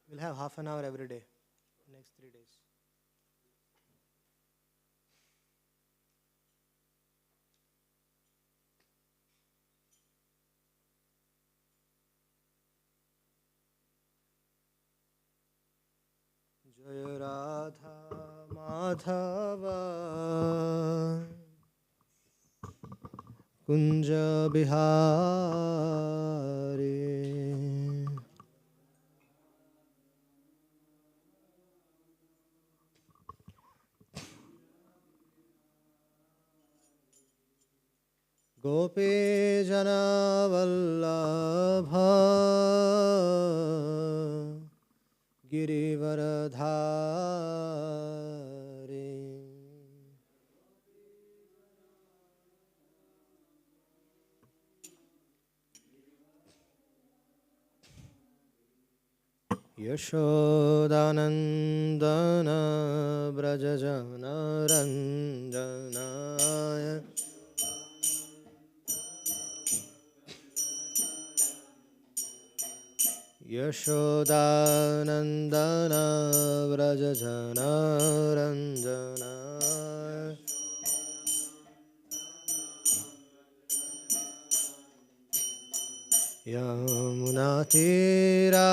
We'll have half an hour every day, next 3 days. Jaya Radha Madhava Kunja Bihari Gopi Jana Vallabha Girivaradhari Yashodanandana Brajajana Ranjanaya Yashodanandana Brajajana Ranjanaya Yamunatira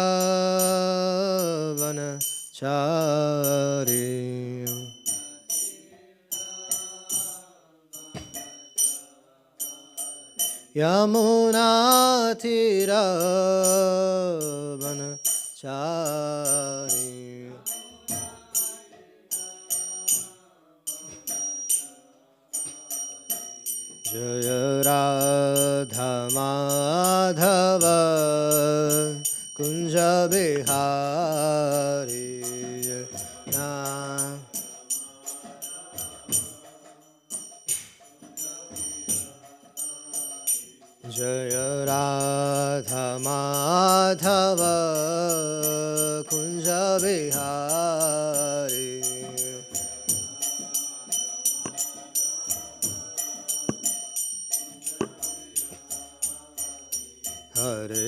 Vanachari Yamunatira Vanachari Jaya Radha Madhava Kunja Bihari Jaya Radha Madhava Kunja Bihari Hare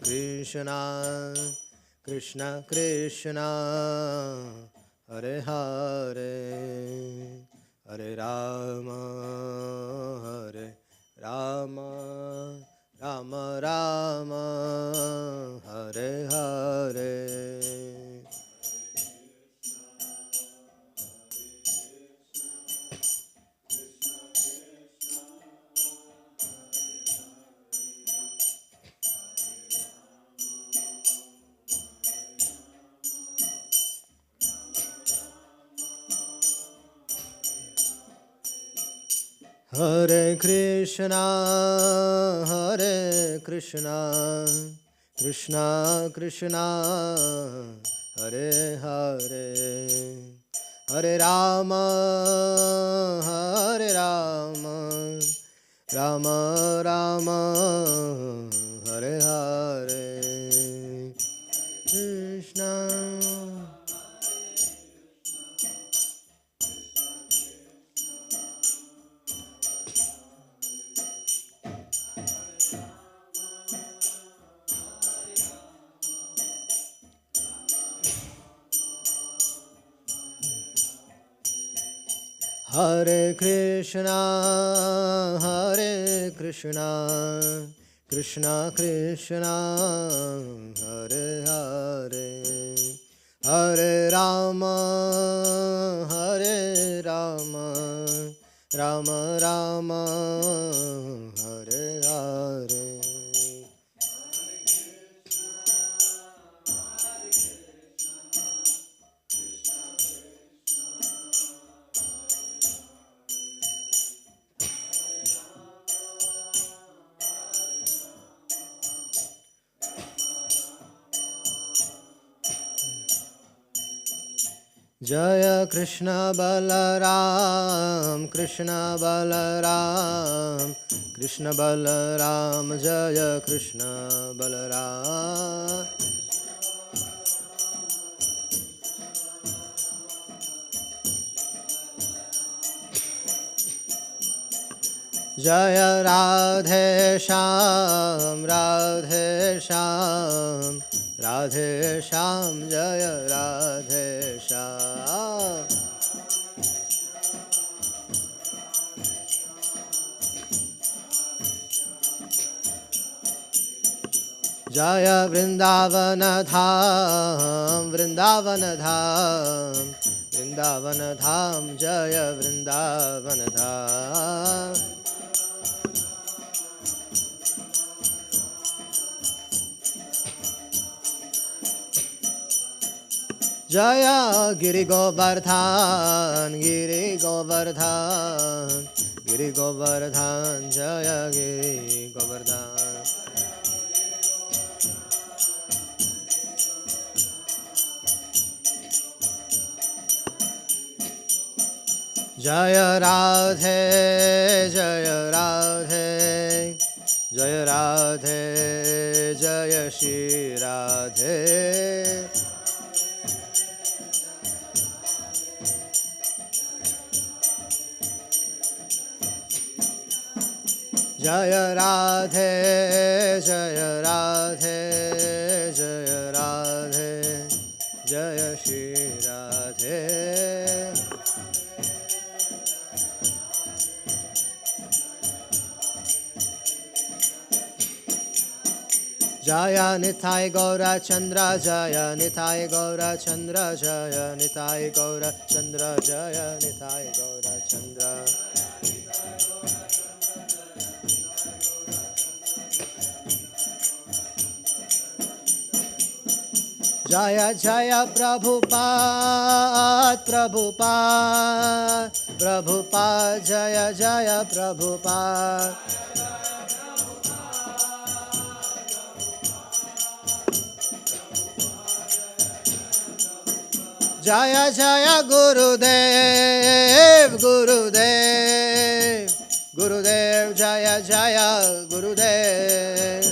Krishna Krishna Krishna Hare Hare Hare Rama Rama Rama Hare Hare Hare Krishna Krishna Krishna Hare Hare Hare Rama Rama Rama Hare Hare Krishna Hare Krishna Krishna Krishna Hare Hare Hare Rama Rama Rama Hare Hare Jaya Krishna Balaram Krishna Balaram Krishna Balaram Jaya Krishna Balaram जय राधे श्याम राधे श्याम राधे श्याम जय राधे श्याम जय वृंदावन धाम वृंदावन धाम वृंदावन धाम जय वृंदावन धाम जय गिरि गोवर्धन गिरि गोवर्धन गिरि गोवर्धन जय गिरि गोवर्धन जय राधे जय राधे जय राधे जय श्री राधे जय राधे जय राधे जय राधे जय श्री राधे जय निताय गौरचंद्र जय निताय गौरचंद्र जय निताय गौरचंद्र जय निताय गौरचंद्र जय जय प्रभुपाद प्रभुपाद प्रभुपाद जय जय प्रभुपाद जय जय गुरुदेव गुरुदेव गुरुदेव जय जय गुरुदेव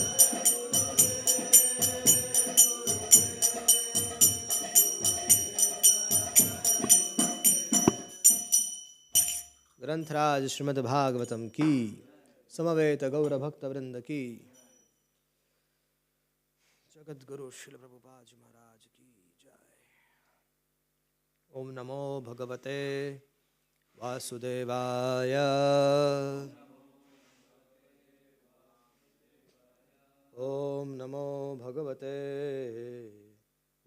ग्रंथराज श्रीमद् भागवतम की समवेत गौर भक्त वृंद की जगत गुरु श्रील प्रभुपाद जी महाराज की जय। ओम नमो भगवते वासुदेवाय ओम नमो भगवते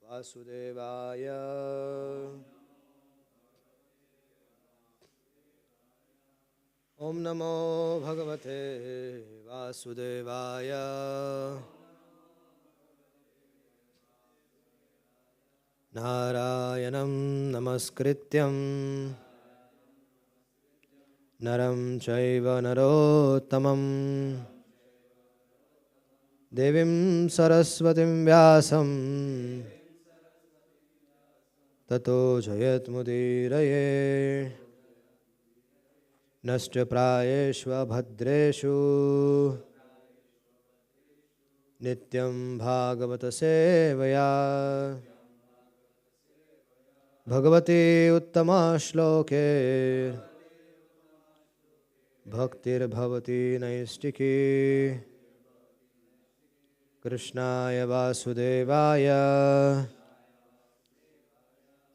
वासुदेवाय ओम नमो भगवते वासुदेवाय नारायणं नमस्कृत्यं नरं चैव नरोत्तमं देवीं सरस्वतीं व्यासं ततो जयत्मुदीरये नष्टप्रायेषु भद्रेषु नित्यं भागवत सेवया भगवती उत्तमा श्लोके भक्तिर्भवती नैष्टिकी कृष्णाय वासुदेवाय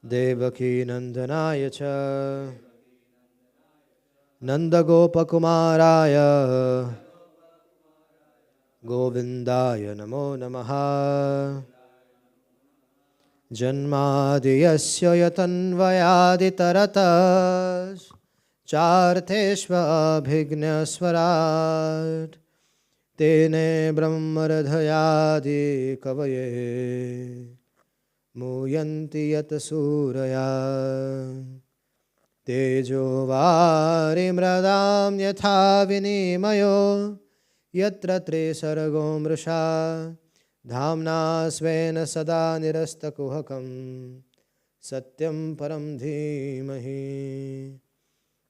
देवकी नंदनाय च नंदगोपकुमाराय गोविंदाय नमो नमः। जन्मादियस्य यतन्वयादितरतश्चार्थेष्वभिघ्नस्वराट् तेने ब्रह्मरधयादि कवये मूयन्ति यत सूरया तेजो वारिमृदां यथा विनिमयो यत्र त्रिसर्गो मृषा धाम्ना स्वेन सदा निरस्तकुहकं सत्यं परं धीमहि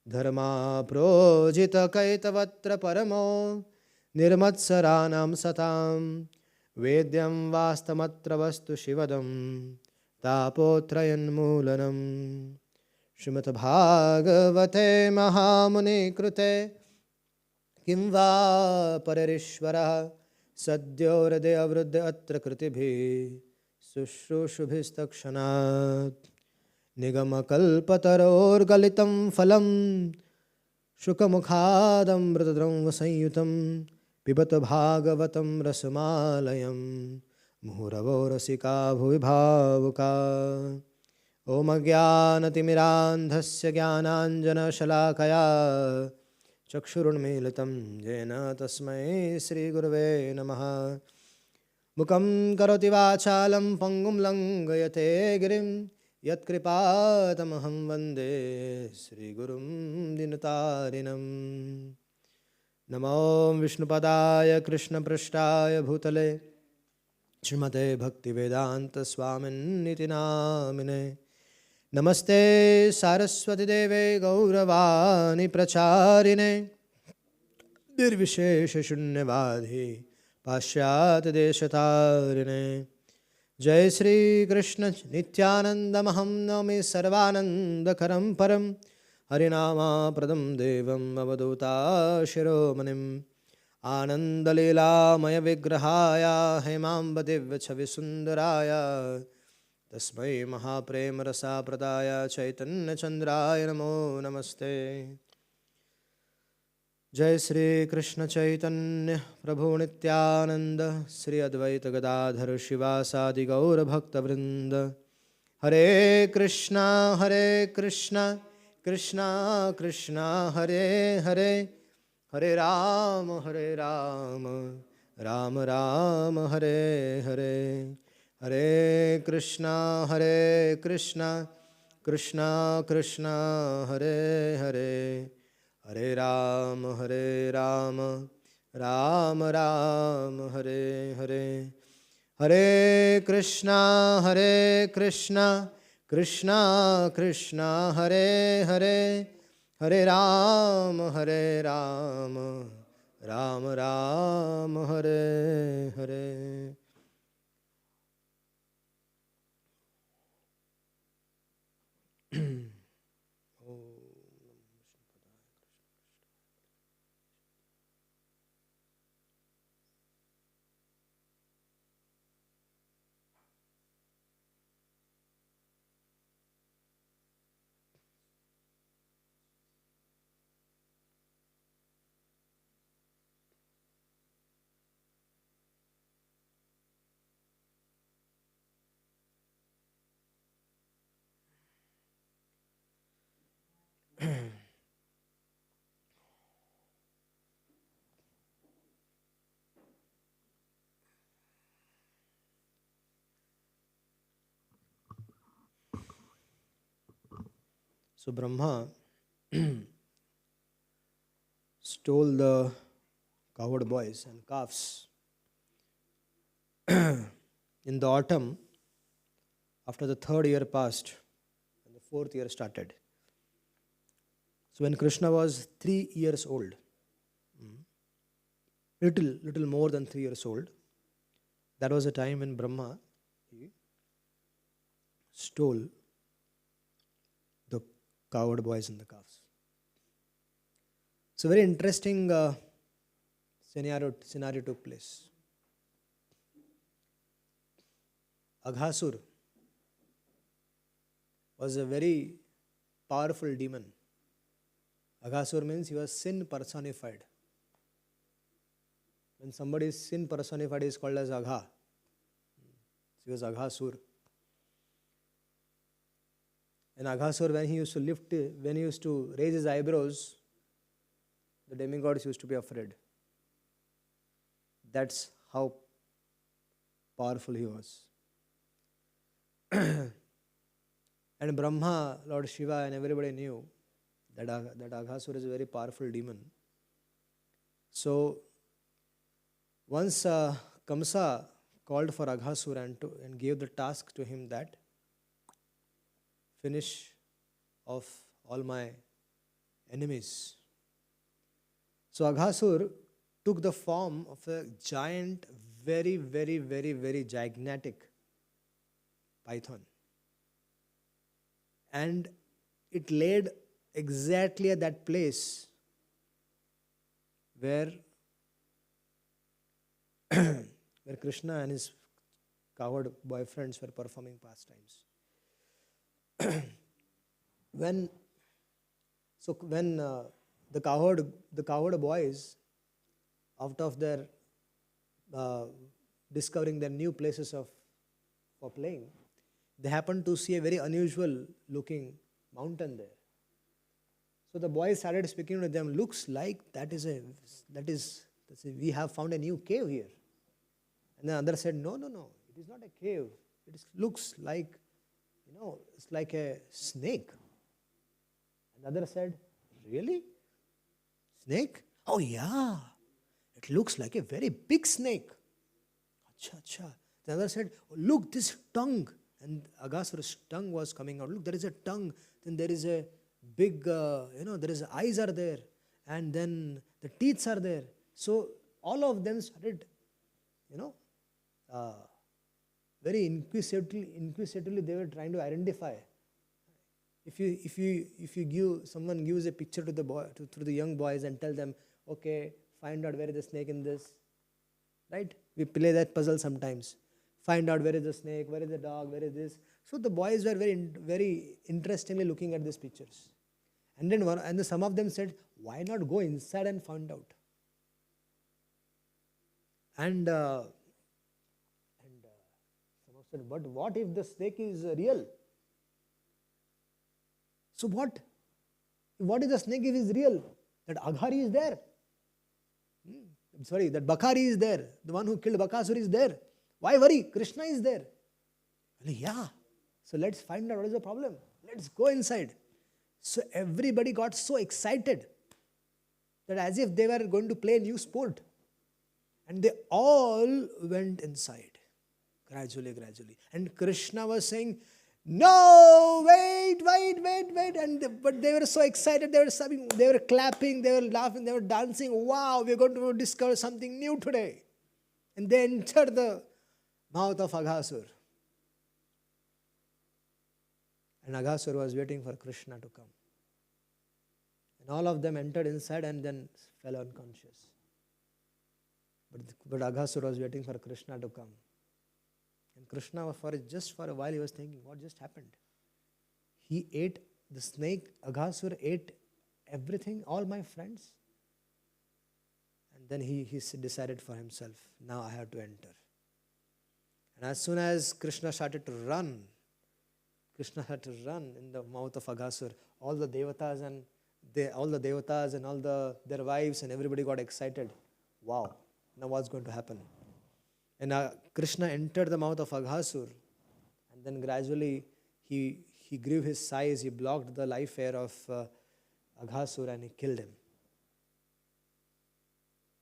धर्माप्रोजितकैतवत्र परमो निर्मत्सराणां सतां वेद्यं वास्तमत्र वस्तु शिवदं तापोत्रयन्मूलनं श्रीमद्भागवते महामुनिकृते किं वा पररीश्वरः सद्यो हृदय अवृद्ध अत्र कृतिभिः शुश्रूषुभिस्तक्षणात् निगमकल्पतरोर्गलितं फलं शुकमुखादमृतद्रव संयुतं पिबत भागवतं रसमालयं मुहुरवो रसिका भुवि भावुका। ॐ अज्ञानतिमिरान्धस्य ज्ञानाञ्जनशलाकया चक्षुरुन्मीलितं येन तस्मै श्रीगुरवे नमः। मुखं करोति वाचालं पङ्गुं लङ्घयते गिरिं यत्कृपातमहं वन्दे श्रीगुरुं दीनतारिणं। नमो विष्णुपदाय कृष्णपृष्ठाय भूतले श्रीमते भक्तिवेदान्तस्वामिन्निति नामिने। नमस्ते सारस्वतीदेवे गौरवाणी प्रचारिणे निर्विशेषशून्यवादी पाश्चात्यदेशतारिणे। जय श्री कृष्ण नित्यानन्दमहं नौमि सर्वानन्दकरं परं हरिनामाप्रदं देवम् अवधूताशिरोमणिम् आनन्दलीलामय विग्रहाय हेमाम्बदिव्यछविसुन्दराय तस्मै महाप्रेमरसाप्रदाय चैतन्यचन्द्राय नमो नमस्ते। जय श्री कृष्ण चैतन्य प्रभु नित्यानंद श्री अद्वैत गदाधर शिवासादि गौर भक्तवृंद। हरे कृष्णा कृष्णा कृष्णा हरे हरे, हरे राम राम राम हरे हरे। हरे कृष्णा कृष्णा कृष्णा हरे हरे, हरे राम राम राम हरे हरे। हरे कृष्णा कृष्णा कृष्णा हरे हरे, हरे Ram Ram Ram Hare Hare. So Brahma stole the cowherd boys and calves in the autumn after the third year passed and the fourth year started. So when Krishna was 3 years old, little more than 3 years old, that was a time when Brahma he stole the cowherd boys and the calves. So very interesting scenario took place. Aghasur was a very powerful demon. Aghasur means he was sin personified. When somebody is sin personified, he is called as Agha. He was Aghasur. And Aghasur, when he used to raise his eyebrows, the demigods used to be afraid. That's how powerful he was. And Brahma, Lord Shiva, and everybody knew that Aghasur is a very powerful demon. So once Kamsa called for Aghasur and gave the task to him that finish off all my enemies. So Aghasur took the form of a giant, very gigantic python. And it laid exactly at that place where where Krishna and his cowherd boyfriends were performing pastimes. when when the cowherd boys, out of their uh, discovering their new places for playing, they happened to see a very unusual looking mountain there. So the boys started speaking to them. Looks like that's we have found a new cave here. And the other said, no, it is not a cave. Looks like, it's like a snake. And the other said, really? Snake? Oh yeah, it looks like a very big snake. Acha, acha. The other said, oh, look, this tongue. And Aghasura's tongue was coming out. Look, there is a tongue. Then there is a big, there is eyes are there. And then the teeth are there. So all of them started, very inquisitively they were trying to identify. If someone gives a picture to the boy, to the young boys and tell them, okay, find out where is the snake in this, right? We play that puzzle sometimes. Find out where is the snake, where is the dog, where is this. So the boys were very interestingly looking at these pictures. And then some of them said, why not go inside and find out? And some said, but what if the snake is real? So what? What is the snake if it is real? That Aghari is there. That Bakari is there. The one who killed Bakasur is there. Why worry? Krishna is there. Yeah. So let's find out what is the problem. Let's go inside. So everybody got so excited that as if they were going to play a new sport. And they all went inside. Gradually. And Krishna was saying, no, wait. But they were so excited, they were clapping, they were laughing, they were dancing. Wow, we're going to discover something new today. And they entered the mouth of Aghasur. And Aghasur was waiting for Krishna to come. And all of them entered inside and then fell unconscious. But Aghasur was waiting for Krishna to come. And Krishna, just for a while, he was thinking, what just happened? He ate the snake, Aghasur ate everything, all my friends. And then he decided for himself, now I have to enter. And as soon as Krishna started to run in the mouth of Aghasur, all the devatas and all their wives and everybody got excited. Wow, now what's going to happen? And Krishna entered the mouth of Aghasur, and then gradually he grew his size, he blocked the life air of Aghasur and he killed him.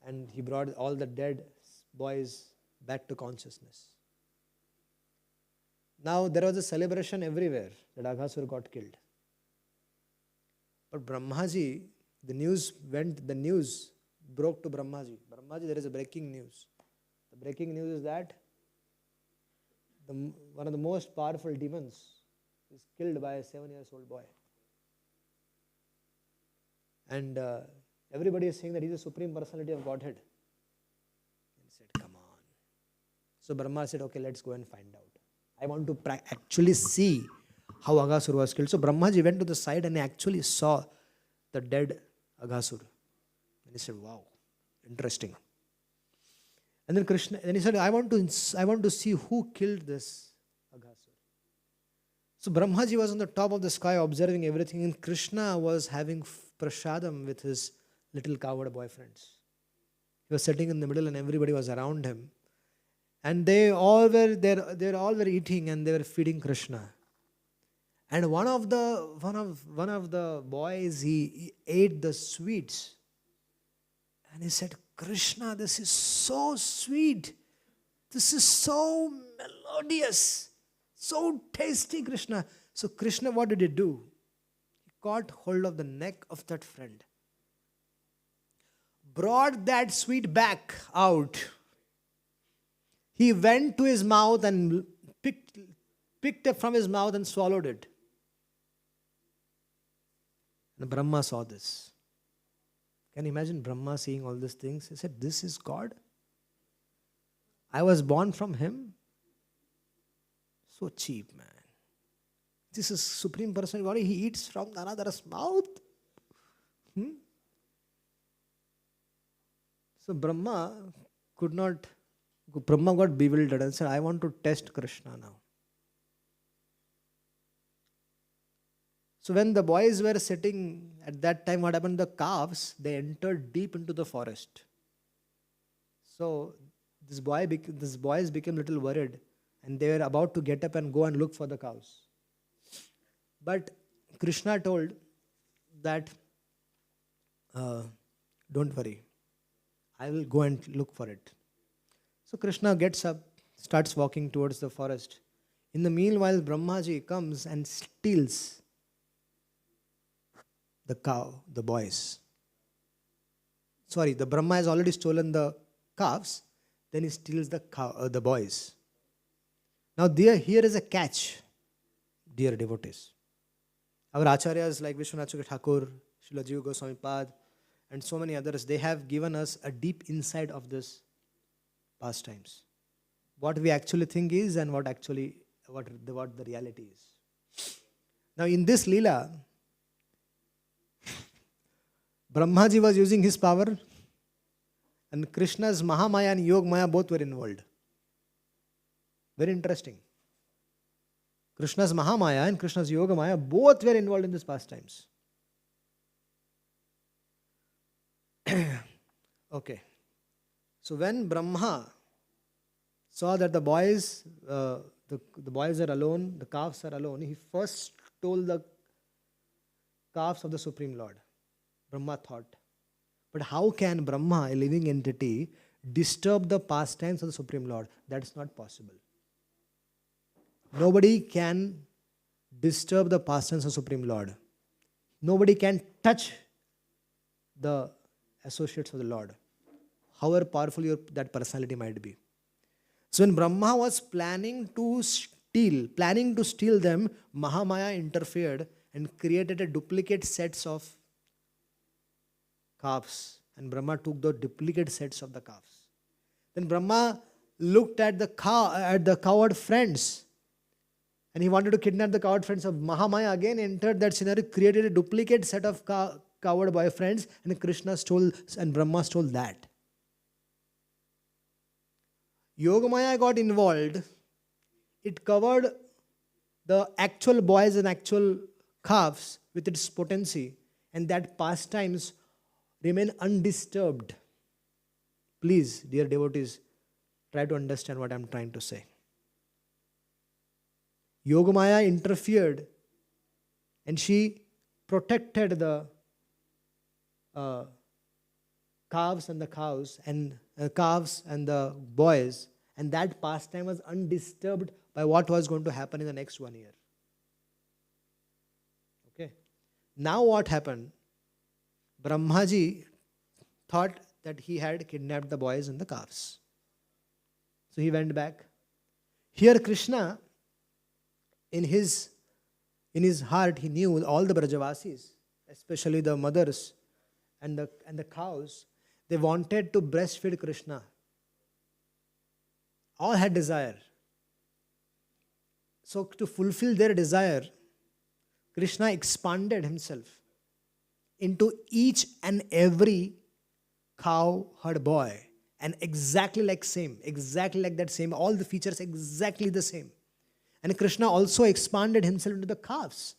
And he brought all the dead boys back to consciousness. Now there was a celebration everywhere that Aghasur got killed. But Brahmaji, the news broke to Brahmaji. Brahmaji, there is a breaking news. The breaking news is that one of the most powerful demons is killed by a 7-year-old boy. And everybody is saying that he is the Supreme Personality of Godhead. And he said, come on. So Brahma said, okay, let's go and find out. I want to actually see how Aghasur was killed. So Brahmaji went to the side and he actually saw the dead Aghasur. And he said, wow, interesting. And then he said, I want to see who killed this Aghasur. So Brahmaji was on the top of the sky observing everything, and Krishna was having prasadam with his little cowherd boyfriends. He was sitting in the middle and everybody was around him. And they all were eating and they were feeding Krishna. And one of the boys, he ate the sweets. And he said, Krishna, this is so sweet. This is so melodious. So tasty, Krishna. So Krishna, what did he do? He caught hold of the neck of that friend. Brought that sweet back out. He went to his mouth and picked it from his mouth and swallowed it. And Brahma saw this. Can you imagine Brahma seeing all these things? He said, this is God? I was born from him? So cheap, man. This is Supreme Personality Body. He eats from another's mouth. So Brahma got bewildered and said, I want to test Krishna now. So when the boys were sitting at that time, what happened? The calves, they entered deep into the forest. So these boys became a little worried, and they were about to get up and go and look for the cows. But Krishna told that, don't worry, I will go and look for it. So Krishna gets up, starts walking towards the forest. In the meanwhile, Brahmaji comes and steals the boys. Sorry, the Brahma has already stolen the calves, then he steals the boys. Now here is a catch, dear devotees. Our acharyas like Vishwanath Thakur, Srila Jiva Goswami Pad, and so many others, they have given us a deep insight of this pastimes. What we actually think is and what the reality is. Now in this Leela, Brahmaji was using his power, and Krishna's Mahamaya and Yog Maya both were involved. Very interesting. Krishna's Mahamaya and Krishna's Yoga Maya both were involved in this pastimes. Okay. So when Brahma saw that the boys are alone, the calves are alone, he first stole the calves of the Supreme Lord. Brahma thought. But how can Brahma, a living entity, disturb the pastimes of the Supreme Lord? That is not possible. Nobody can disturb the pastimes of Supreme Lord. Nobody can touch the associates of the Lord, however powerful that personality might be. So when Brahma was planning to steal them, Mahamaya interfered and created a duplicate sets of calves. And Brahma took the duplicate sets of the calves. Then Brahma looked at the coward friends, and he wanted to kidnap the coward friends of Mahamaya. Again entered that scenario, created a duplicate set of coward boyfriends, and Brahma stole that. Yogamaya got involved. It covered the actual boys and actual calves with its potency, and that pastimes remain undisturbed. Please, dear devotees, try to understand what I am trying to say. Yogamaya interfered, and she protected the calves and the cows and calves and the boys, and that pastime was undisturbed by what was going to happen in the next 1 year. Okay. Now what happened? Brahmaji thought that he had kidnapped the boys and the calves. So he went back. Here Krishna, in his heart, he knew all the Brajavasis, especially the mothers and the cows, they wanted to breastfeed Krishna. All had desire. So to fulfill their desire, Krishna expanded himself into each and every cow herd boy, and exactly like that same, all the features exactly the same. And Krishna also expanded himself into the calves.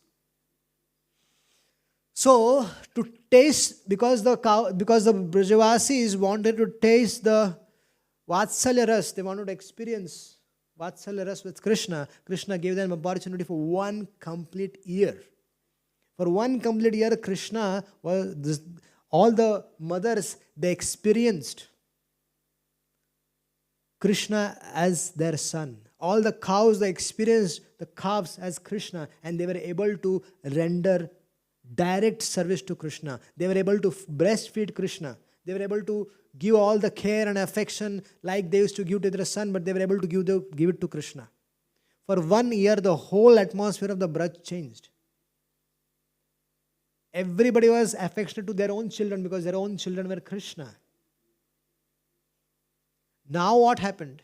So to taste, because the Brajavasis wanted to taste the Vatsalya Ras, they wanted to experience Vatsalya Ras with Krishna. Krishna gave them opportunity for 1 complete year. For 1 complete year, Krishna all the mothers, they experienced Krishna as their son. All the cows, they experienced the calves as Krishna, and they were able to render direct service to Krishna. They were able to breastfeed Krishna. They were able to give all the care and affection like they used to give to their son, but they were able to give it to Krishna. For 1 year, the whole atmosphere of the Braj changed. Everybody was affectionate to their own children because their own children were Krishna. Now what happened?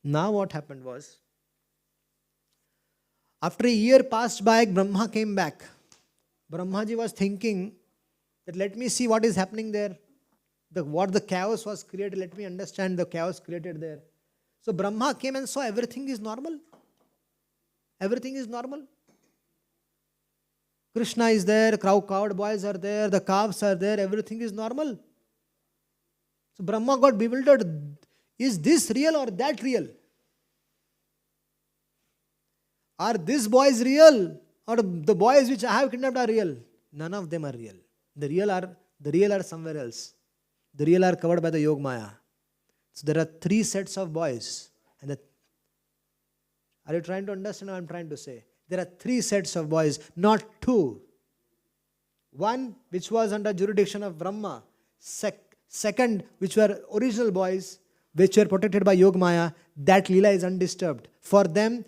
Now what happened was, after a year passed by, Brahma came back. Brahmaji was thinking that let me see what is happening there. What the chaos was created, let me understand the chaos created there. So Brahma came and saw everything is normal. Everything is normal. Krishna is there, cowherd boys are there, the calves are there, everything is normal. So Brahma got bewildered. Is this real or that real? Are these boys real or the boys which I have kidnapped are real? None of them are real. The real are somewhere else. The real are covered by the Yog Maya. So there are 3 sets of boys. Are you trying to understand what I am trying to say? There are 3 sets of boys, not 2. One which was under jurisdiction of Brahma. Second, which were original boys, which were protected by Yog Maya. That Leela is undisturbed. For them,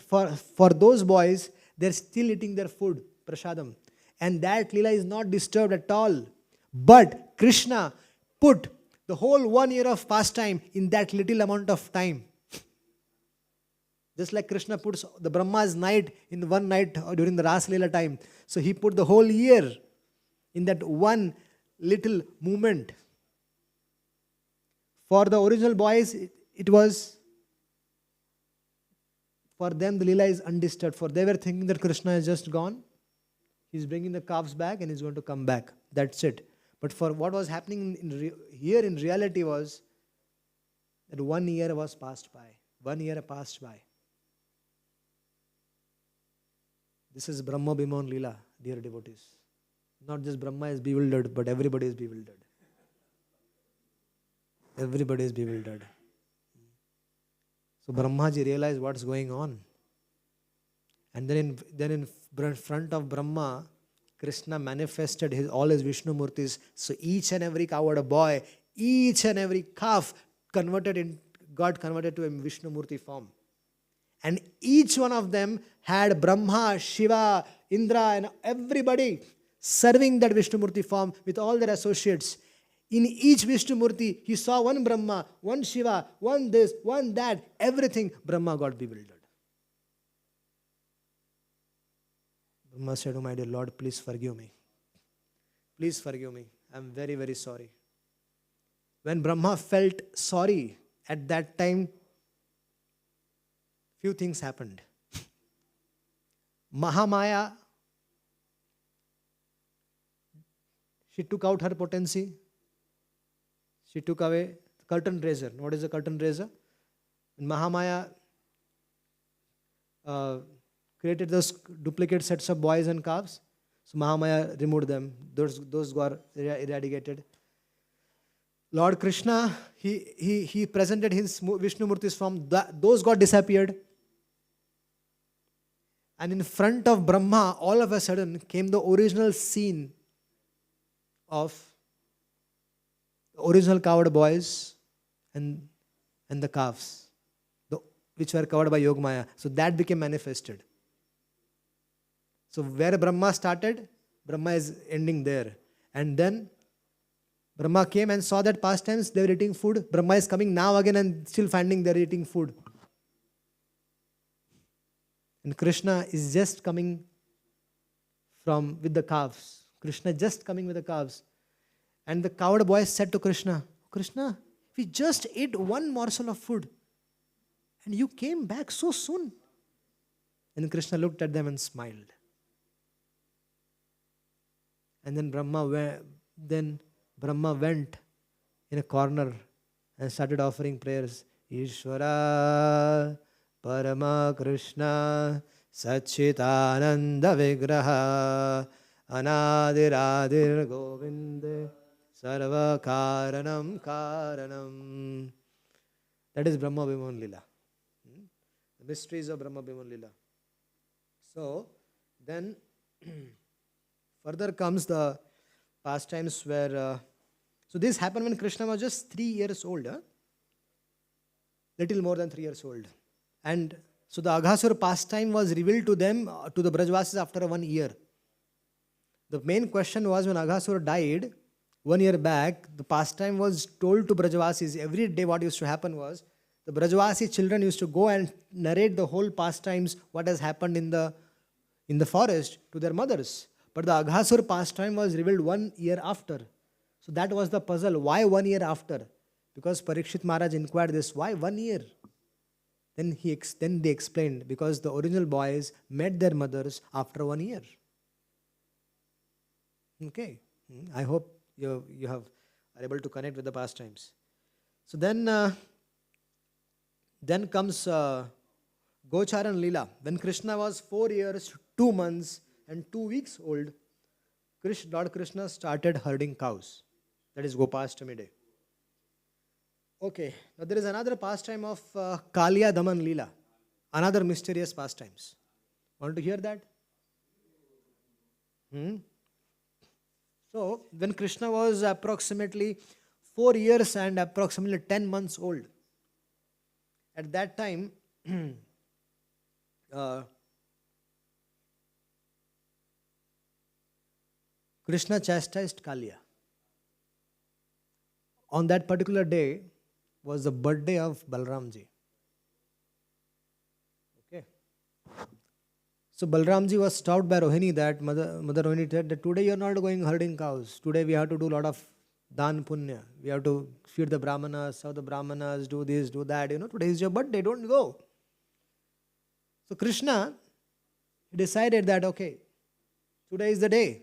for those boys, they're still eating their food, prasadam. And that Leela is not disturbed at all. But Krishna put the whole 1 year of pastime in that little amount of time. Just like Krishna puts the Brahma's night in one night during the Ras Leela time. So he put the whole year in that one little moment. For the original boys, it was, for them the Leela is undisturbed. For they were thinking that Krishna is just gone. He's bringing the calves back and he's going to come back. That's it. But for what was happening here in reality was that 1 year was passed by. 1 year passed by. This is Brahma Bhimon Leela, dear devotees. Not just Brahma is bewildered, but everybody is bewildered. Everybody is bewildered. So Brahmaji realized what's going on. And then in front of Brahma, Krishna manifested all his Vishnu Murtis. So each and every cow or a boy, each and every calf got converted to a Vishnu Murti form. And each one of them had Brahma, Shiva, Indra and everybody serving that Vishnu Murti form with all their associates. In each Vishnu Murti, he saw one Brahma, one Shiva, one this, one that, everything. Brahma got bewildered. Brahma said, "Oh my dear Lord, please forgive me. Please forgive me. I am very, very sorry." When Brahma felt sorry at that time, few things happened. Mahamaya, she took out her potency. She took away the curtain raiser. What is a curtain raiser? And Mahamaya created those duplicate sets of boys and calves. So Mahamaya removed them. Those got eradicated. Lord Krishna, he presented his Vishnu Murti's form. Those got disappeared. And in front of Brahma, all of a sudden came the original scene of the original covered boys and the calves, which were covered by Yog Maya. So that became manifested. So where Brahma started, Brahma is ending there. And then Brahma came and saw that past times they were eating food. Brahma is coming now again and still finding they are eating food. And Krishna is just coming with the calves. Krishna just coming with the calves. And the coward boys said to Krishna, "Krishna, we just ate one morsel of food and you came back so soon." And Krishna looked at them and smiled. And then Brahma went in a corner and started offering prayers. Ishvara Parama Krishna Sachitananda Vigraha Anadiradir Govinde Sarva Karanam Karanam. That is Brahma Bhimon Leela. The mysteries of Brahma Bhimon Leela. So then further comes the pastimes where so this happened when Krishna was just 3 years old. Little more than 3 years old. And so the Aghasur pastime was revealed to them, to the Brajvasis after 1 year. The main question was when Aghasura died 1 year back, the pastime was told to Brajavasis. Every day what used to happen was the Brajavasi children used to go and narrate the whole pastimes, what has happened in the forest to their mothers. But the Aghasur pastime was revealed 1 year after. So that was the puzzle. Why 1 year after? Because Parikshit Maharaj inquired this, why 1 year? Then they explained, because the original boys met their mothers after 1 year. Okay, I hope you are able to connect with the pastimes. So then comes Gocharan Leela. When Krishna was 4 years, 2 months and 2 weeks old, Lord Krishna started herding cows. That is Gopashtami day. Okay, now there is another pastime of Kaliya Daman Leela. Another mysterious pastimes. Want to hear that? So, when Krishna was approximately 4 years and approximately 10 months old, at that time, Krishna chastised Kaliya. On that particular day was the birthday of Balramji. Okay. So Balramji was stopped by Rohini, that Mother Rohini said that today you are not going herding cows. Today we have to do a lot of dan punya. We have to feed the brahmanas, serve the brahmanas, do this, do that. Today is your birthday, don't go. So Krishna decided that, okay, today is the day.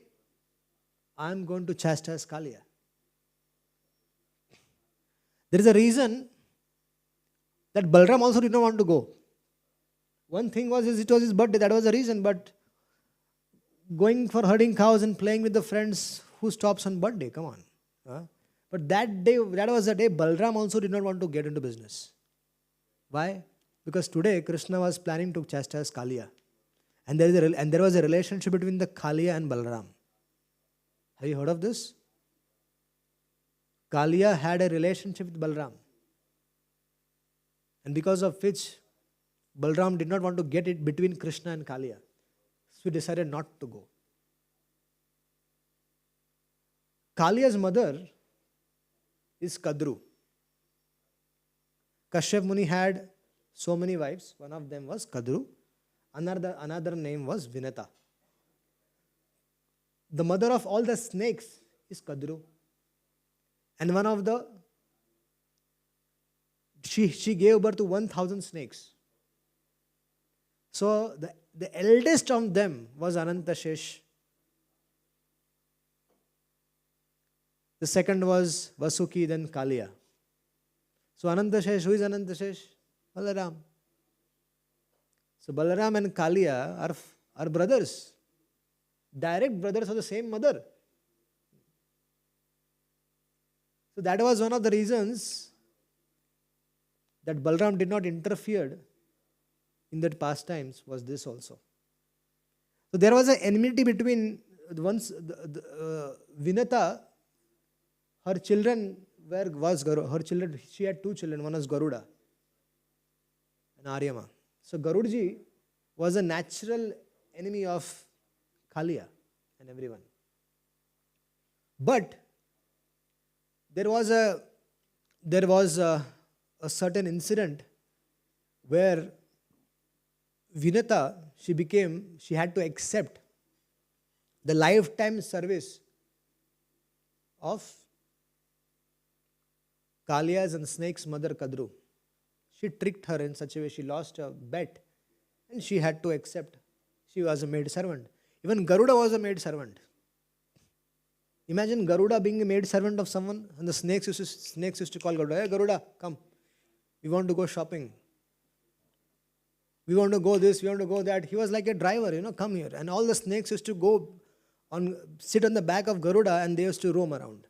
I am going to chastise Kaliya. There is a reason that Balram also did not want to go. One thing was it was his birthday, that was the reason, but going for herding cows and playing with the friends, who stops on birthday? Come on. But that day, that was the day Balram also did not want to get into business. Why? Because today Krishna was planning to chastise Kaliya. And there was a relationship between the Kaliya and Balram. Have you heard of this? Kaliya had a relationship with Balram. And because of which Balram did not want to get it between Krishna and Kaliya. So he decided not to go. Kaliya's mother is Kadru. Kashyap Muni had so many wives. One of them was Kadru. Another name was Vinata. The mother of all the snakes is Kadru. And one of she gave birth to 1,000 snakes. So the eldest of them was Anantashesh. The second was Vasuki, then Kaliya. So Anantashesh, who is Anantashesh? Balaram. So Balaram and Kaliya are brothers. Direct brothers of the same mother. So that was one of the reasons that Balram did not interfere in that pastimes, was this also. So there was an enmity between Vinata, her children she had 2 children, one was Garuda and Aryama. So Garudji was a natural enemy of Kaliya and everyone. But there was a certain incident where Vinata, she had to accept the lifetime service of Kaliya's and Snake's mother Kadru. She tricked her in such a way, she lost a bet and she had to accept. She was a maid servant. Even Garuda was a maid servant. Imagine Garuda being a maid servant of someone, and the snakes used to call Garuda, hey Garuda, come. We want to go shopping. We want to go this, we want to go that. He was like a driver, come here. And all the snakes used to sit on the back of Garuda and they used to roam around.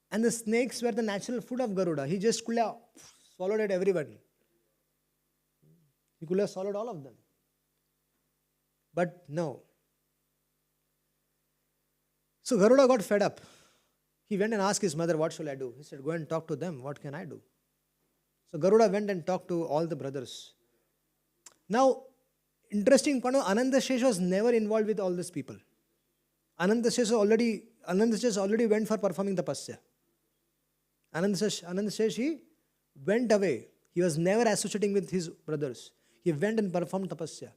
And the snakes were the natural food of Garuda. He just could have swallowed at everybody. He could have swallowed all of them. But no. So Garuda got fed up. He went and asked his mother, what shall I do? He said, go and talk to them. What can I do? So Garuda went and talked to all the brothers. Now, interesting point, Anantashesh was never involved with all these people. Anantashesh already went for performing tapasya. Anantashesh, he went away. He was never associating with his brothers. He went and performed tapasya.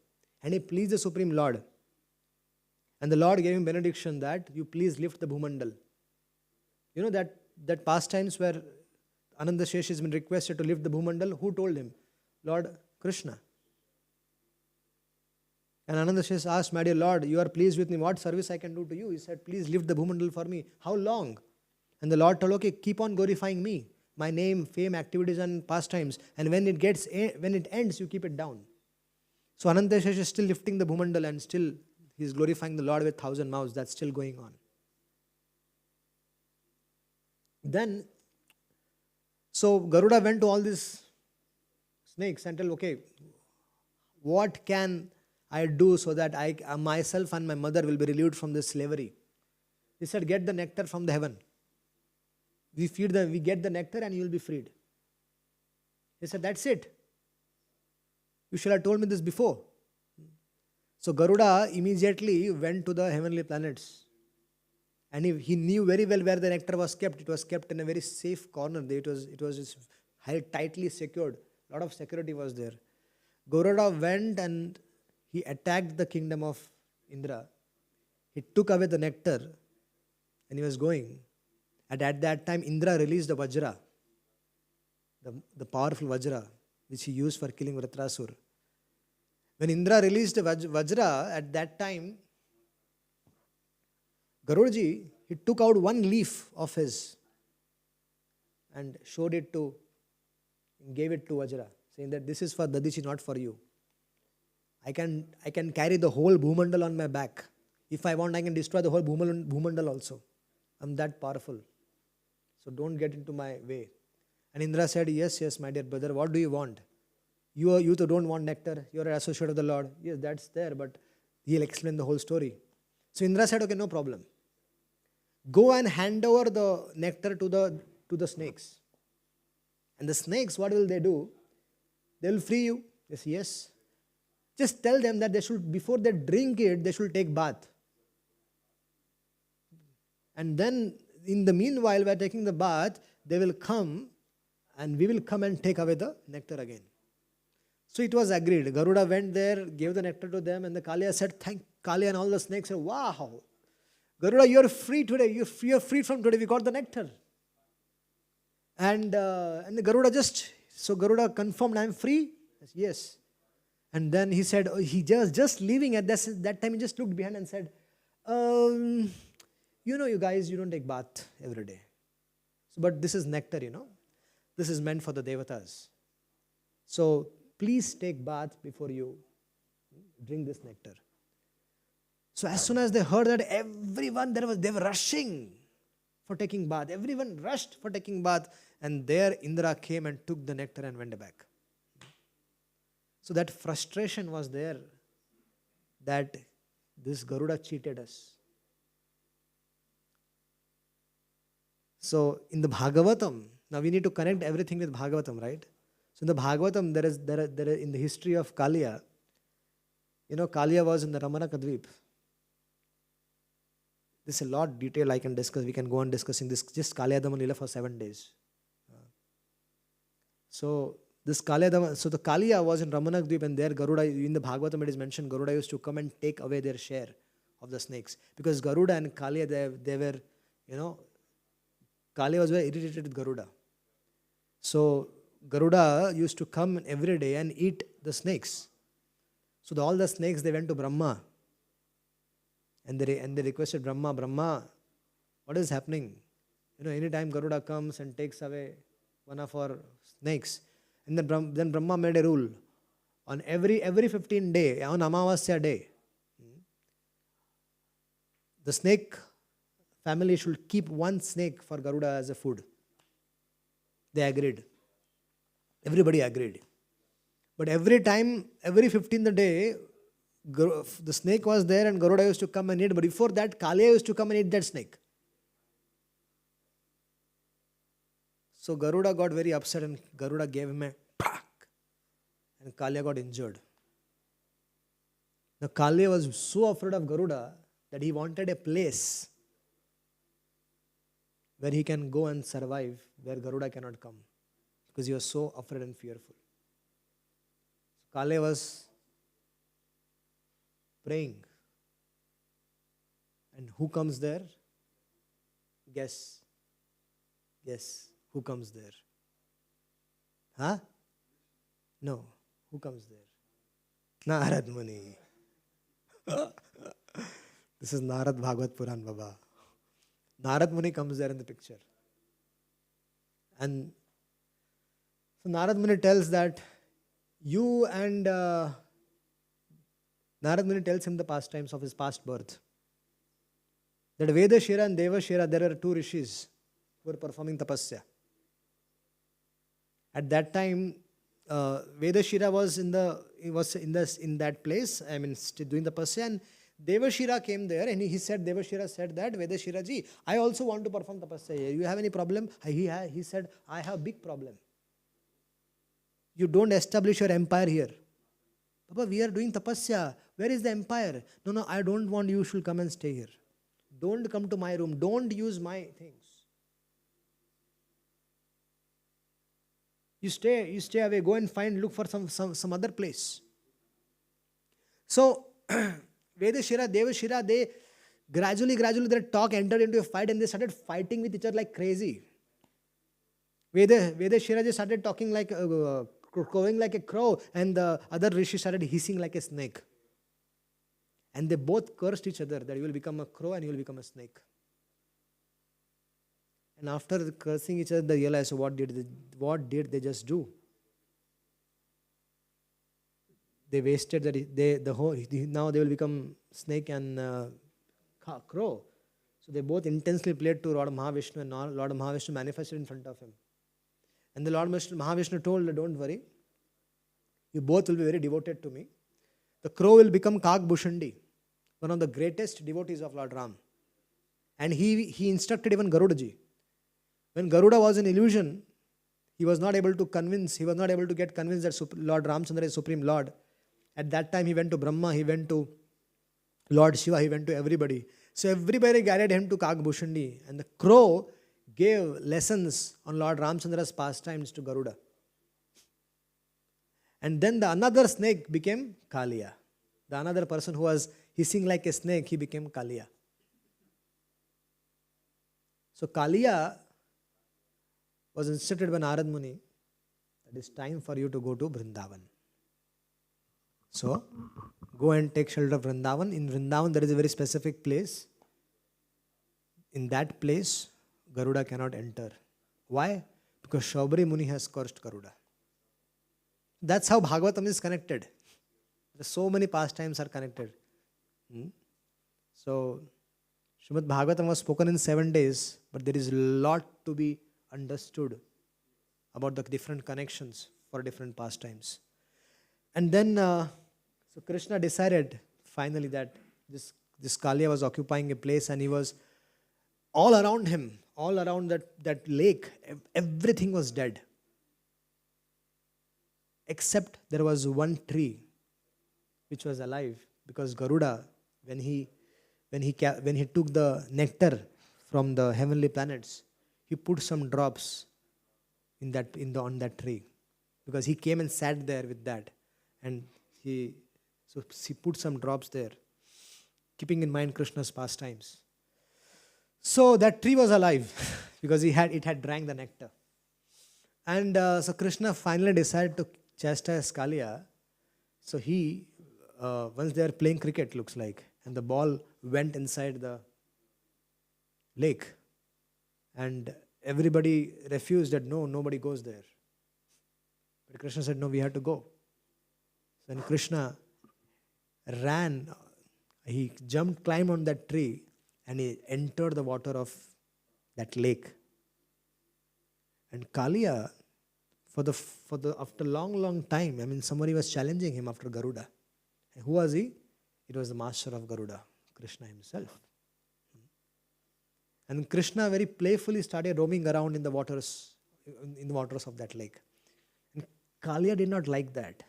And he pleased the Supreme Lord. And the Lord gave him benediction that you please lift the Bhumandal. You know that pastimes where Anantashesh has been requested to lift the Bhumandal, who told him? Lord Krishna. And Anantashesh asked, my dear Lord, you are pleased with me, what service I can do to you? He said, please lift the Bhumandal for me. How long? And the Lord told, okay, keep on glorifying me. My name, fame, activities and pastimes. And when it ends, you keep it down. So Anantashesh is still lifting the Bhumandal and still he is glorifying the Lord with 1,000 mouths. That's still going on. Then, so Garuda went to all these snakes and told, okay, what can I do so that myself and my mother will be relieved from this slavery? He said, get the nectar from the heaven. We get the nectar and you will be freed. He said, that's it. You should have told me this before. So Garuda immediately went to the heavenly planets. And he knew very well where the nectar was kept. It was kept in a very safe corner. It was held tightly secured. A lot of security was there. Garuda went and he attacked the kingdom of Indra. He took away the nectar and he was going. And at that time, Indra released the Vajra, the powerful Vajra, which he used for killing Vritrasur. When Indra released the Vajra, at that time, Garudaji, he took out one leaf of his and gave it to Vajra, saying that this is for Dadichi, not for you. I can carry the whole Bhumandal on my back. If I want, I can destroy the whole Bhumandal also. I'm that powerful. So don't get into my way. And Indra said, yes, my dear brother, what do you want? You too don't want nectar. You're an associate of the Lord. Yes, that's there, but he'll explain the whole story. So Indra said, okay, no problem. Go and hand over the nectar to the snakes. And the snakes, what will they do? They will free you. Yes. Just tell them that before they drink it, they should take bath. And then, in the meanwhile, while taking the bath, they will come and we will come and take away the nectar again. So it was agreed. Garuda went there, gave the nectar to them, and the Kaliya said, thank Kaliya, and all the snakes said, wow, Garuda, you're free today. You're free from today. We got the nectar. And the Garuda confirmed, I'm free. Yes. And then he said, he just leaving at that time, he just looked behind and said, you guys, you don't take bath every day. So, but this is nectar, This is meant for the devatas. So, please take bath before you drink this nectar. So, as soon as they heard that, everyone, they were rushing for taking bath. Everyone rushed for taking bath. And there Indra came and took the nectar and went back. So that frustration was there that this Garuda cheated us. So in the Bhagavatam, now we need to connect everything with Bhagavatam, right? So in the Bhagavatam, there is in the history of Kaliya, Kaliya was in the Ramanakadvip. This is a lot of detail I can discuss. We can go on discussing this, just Kaliya Daman Lila for 7 days. So the Kaliya was in Ramanakadvip, and there Garuda, in the Bhagavatam it is mentioned, Garuda used to come and take away their share of the snakes. Because Garuda and Kaliya, they were, Kaliya was very irritated with Garuda. So Garuda used to come every day and eat the snakes. So all the snakes, they went to Brahma. And they requested Brahma, what is happening? Anytime Garuda comes and takes away one of our snakes. And then Brahma made a rule. On every 15 day, on Amavasya day, the snake family should keep one snake for Garuda as a food. They agreed. Everybody agreed. But every 15th day, the snake was there and Garuda used to come and eat. But before that, Kaliya used to come and eat that snake. So Garuda got very upset and Garuda gave him a pack. And Kaliya got injured. Now Kaliya was so afraid of Garuda that he wanted a place where he can go and survive, where Garuda cannot come, because he was so afraid and fearful. Kale was praying. And who comes there? Guess. Guess. Who comes there? Huh? No. Who comes there? Narad Muni. This is Narad Bhagavat Puran, Baba. Narad Muni comes there in the picture. And so Narad Muni tells that you and Narad Muni tells him the pastimes of his past birth. That Vedashira and Devashira, there were two rishis who were performing tapasya. At that time, Vedashira was in that place, doing tapasya, and Devashira came there, and Devashira said that, Vedashira ji, I also want to perform tapasya here. You have any problem? He said, I have a big problem. You don't establish your empire here. Papa, we are doing tapasya. Where is the empire? No, I don't want you should come and stay here. Don't come to my room. Don't use my things. You stay away. Go and look for some other place. So, Vedashira, Devashira, they gradually their talk entered into a fight, and they started fighting with each other like crazy. Vedashira just started talking like, crowing like a crow, and the other rishi started hissing like a snake. And they both cursed each other that you will become a crow and you will become a snake. And after cursing each other, they realized what did they just do? They wasted now they will become snake and crow. So they both intensely played to Lord Mahavishnu, and Lord Mahavishnu manifested in front of him. And the Lord Mahavishnu told, don't worry, you both will be very devoted to me. The crow will become Kag Bhushandi, one of the greatest devotees of Lord Ram. And he instructed even Garudaji. When Garuda was in illusion, he was not able to get convinced that Lord Ramchandra is Supreme Lord. At that time, he went to Brahma, he went to Lord Shiva, he went to everybody. So everybody guided him to Kag Bhushandi. And the crow gave lessons on Lord Ramchandra's pastimes to Garuda. And then another snake became Kaliya. The another person who was hissing like a snake, he became Kaliya. So Kaliya was instructed by Narad Muni that it's time for you to go to Vrindavan. So go and take shelter of Vrindavan. In Vrindavan there is a very specific place. In that place, Garuda cannot enter. Why? Because Shaubri Muni has cursed Garuda. That's how Bhagavatam is connected. So many pastimes are connected. So, Srimad Bhagavatam was spoken in 7 days, but there is a lot to be understood about the different connections for different pastimes. And then, so Krishna decided finally that this Kaliya was occupying a place, and he was all around him, all around that lake, everything was dead. Except there was one tree which was alive, because Garuda, when he took the nectar from the heavenly planets, he put some drops on that tree, because he came and sat there with that, and he put some drops there, keeping in mind Krishna's pastimes. So that tree was alive because it had drank the nectar, and so Krishna finally decided to chastise Kaliya. So he, once they are playing cricket, looks like, and the ball went inside the lake, and everybody refused that, no, nobody goes there. But Krishna said, no, we have to go. Then Krishna ran, he climbed on that tree, and he entered the water of that lake. And Kaliya, after long time, somebody was challenging him after Garuda. And who was he? It was the master of Garuda, Krishna himself. And Krishna very playfully started roaming around in the waters of that lake. And Kaliya did not like that,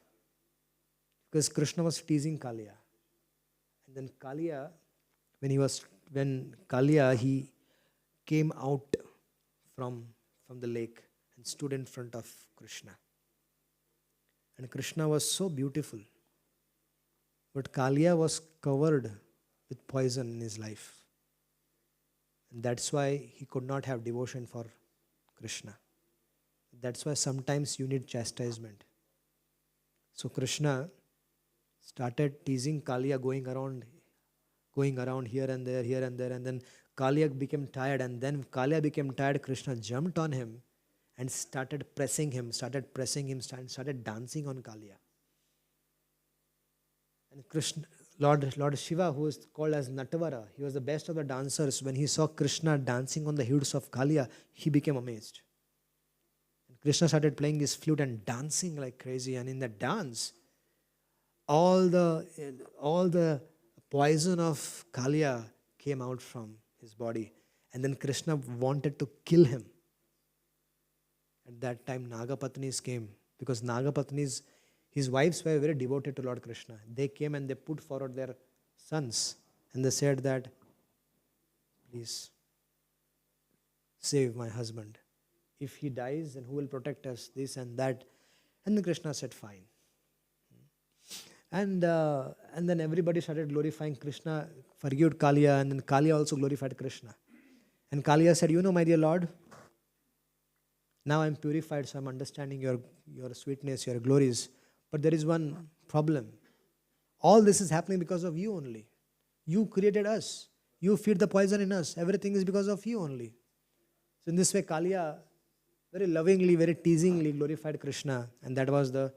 because Krishna was teasing Kaliya. And then Kaliya when Kalia, he came out from the lake and stood in front of Krishna. And Krishna was so beautiful. But Kalia was covered with poison in his life. And that's why he could not have devotion for Krishna. That's why sometimes you need chastisement. So Krishna started teasing Kalia, going around here and there, and then Kalia became tired, and then Kalia became tired, Krishna jumped on him and started pressing him, started dancing on Kalia. And Krishna, Lord Shiva, who is called as Natavara, he was the best of the dancers. When he saw Krishna dancing on the heels of Kalia, he became amazed. And Krishna started playing his flute and dancing like crazy, and in that dance, all the poison of Kalia came out from his body. And then Krishna wanted to kill him. At that time, Nagapatnis came, because Nagapatnis, his wives were very devoted to Lord Krishna. They came and they put forward their sons, and they said that, please save my husband. If he dies, then who will protect us? This and that. And then Krishna said, fine. And then everybody started glorifying Krishna, forgived Kalia, and then Kalia also glorified Krishna. And Kalia said, my dear Lord, now I'm purified, so I'm understanding your sweetness, your glories. But there is one problem. All this is happening because of you only. You created us. You feed the poison in us. Everything is because of you only. So in this way, Kalia very lovingly, very teasingly glorified Krishna, and that was the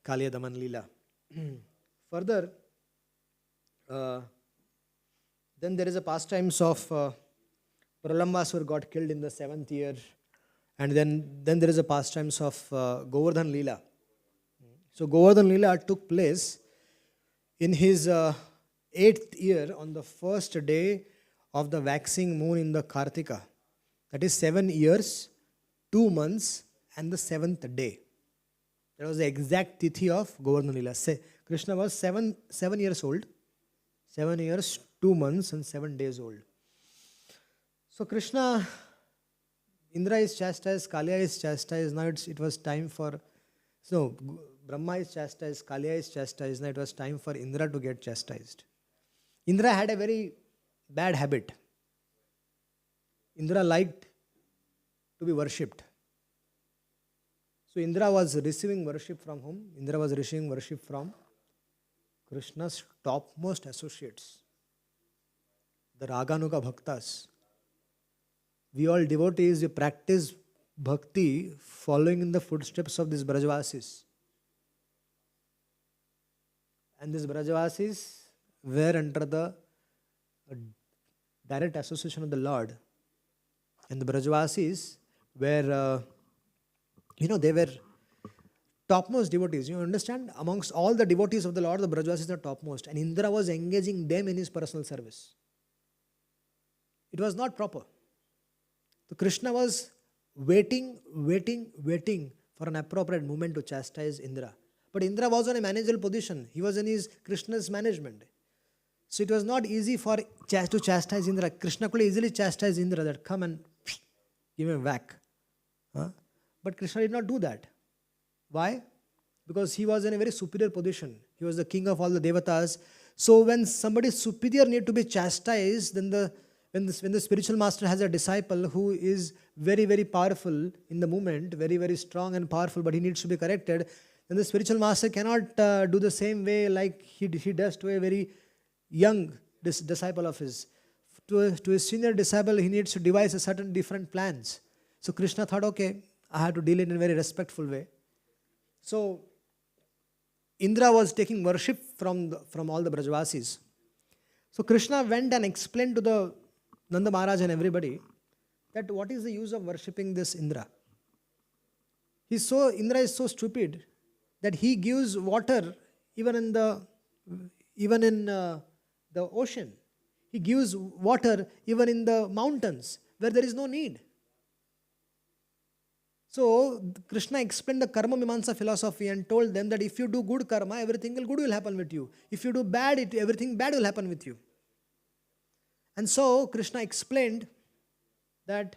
Kalia Daman Leela. Further, then there is a pastimes of Pralambasur got killed in the 7th year, and then there is a pastimes of Govardhan Leela. So Govardhan Leela took place in his 8th year on the first day of the waxing moon in the Kartika. That is 7 years, 2 months, and the 7th day. That was the exact tithi of Govardhan Leela. Krishna was 7 years old, 7 years, 2 months, and 7 days old. So Krishna, Indra is chastised, Kalia is chastised. Now it was time for, so Brahma is chastised, Kalia is chastised. Now it was time for Indra to get chastised. Indra had a very bad habit. Indra liked to be worshipped. So Indra was receiving worship from whom? Indra was receiving worship from Krishna's topmost associates, the Raganuga Bhaktas. We all devotees, we practice bhakti following in the footsteps of these Brajavasis. And these Brajavasis were under the direct association of the Lord. And the Brajavasis were, they were topmost devotees. You understand? Amongst all the devotees of the Lord, the Brajavasis are topmost. And Indra was engaging them in his personal service. It was not proper. So Krishna was waiting for an appropriate moment to chastise Indra. But Indra was on a managerial position. He was in his Krishna's management. So it was not easy to chastise Indra. Krishna could easily chastise Indra, that come and give him a whack. But Krishna did not do that. Why? Because he was in a very superior position. He was the king of all the devatas. So when somebody superior need to be chastised, then when the spiritual master has a disciple who is very, very powerful in the moment, very, very strong and powerful, but he needs to be corrected, then the spiritual master cannot do the same way like he does to a very young disciple of his. To a senior disciple, he needs to devise a certain different plans. So Krishna thought, okay, I have to deal it in a very respectful way. So Indra was taking worship from all the Brajavasis. So Krishna went and explained to the Nanda Maharaj and everybody that what is the use of worshipping this Indra? Indra is so stupid that he gives water even in the ocean. He gives water even in the mountains where there is no need. So Krishna explained the karma mimamsa philosophy and told them that if you do good karma, everything good will happen with you. If you do bad, everything bad will happen with you. And so Krishna explained that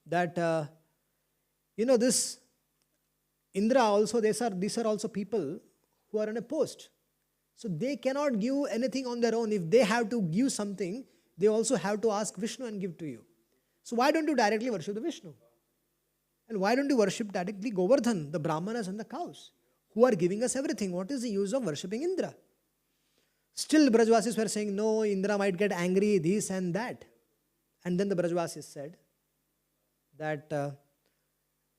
that this Indra also, these are also people who are in a post. So they cannot give anything on their own. If they have to give something, they also have to ask Vishnu and give to you. So why don't you directly worship the Vishnu? And why don't you worship directly Govardhan, the Brahmanas and the cows, who are giving us everything? What is the use of worshipping Indra? Still Brajvasis were saying, no, Indra might get angry, this and that. And then the Brajvasis said that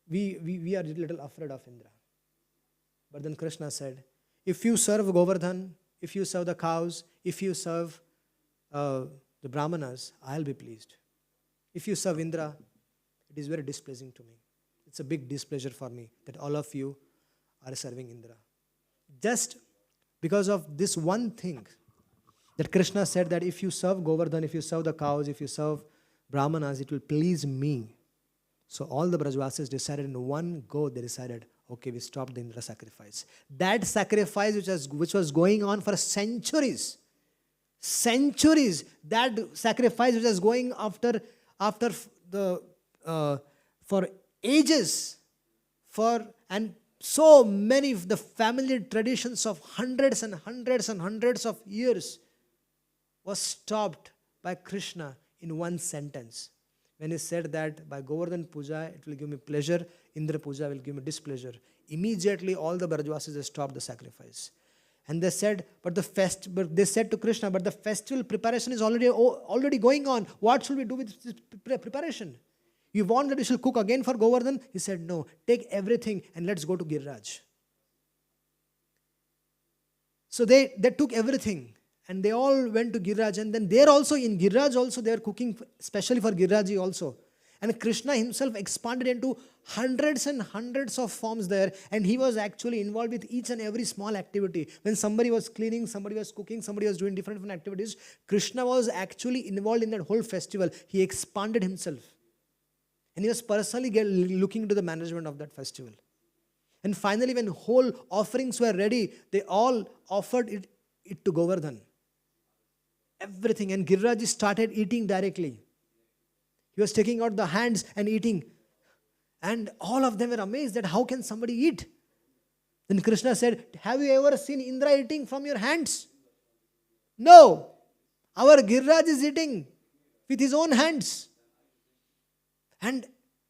we are a little afraid of Indra. But then Krishna said, if you serve Govardhan, if you serve the cows, if you serve the Brahmanas, I'll be pleased. If you serve Indra, it is very displeasing to me. It's a big displeasure for me that all of you are serving Indra. Just because of this one thing that Krishna said, that if you serve Govardhan, if you serve the cows, if you serve Brahmanas, it will please me. So all the Brajvasis decided in one go, they decided, okay, we stopped the Indra sacrifice. That sacrifice which was going on for centuries, that sacrifice which was going after for ages, and so many of the family traditions of hundreds and hundreds and hundreds of years was stopped by Krishna in one sentence. When he said that by Govardhan Puja, it will give me pleasure, Indra Puja will give me displeasure. Immediately all the Brajvasis stopped the sacrifice. And they said, but they said to Krishna, but the festival preparation is already going on. What should we do with this preparation? You want that we shall cook again for Govardhan? He said, no, take everything and let's go to Giriraj. So they took everything and they all went to Giriraj, and then there also in Giriraj also they are cooking especially for Giriraji also. And Krishna himself expanded into hundreds and hundreds of forms there, and he was actually involved with each and every small activity. When somebody was cleaning, somebody was cooking, somebody was doing different activities, Krishna was actually involved in that whole festival. He expanded himself. And he was personally looking to the management of that festival. And finally, when whole offerings were ready, they all offered it to Govardhan. Everything. And Giriraji started eating directly. He was taking out the hands and eating. And all of them were amazed that how can somebody eat? Then Krishna said, have you ever seen Indra eating from your hands? No. Our Giriraj is eating with his own hands. And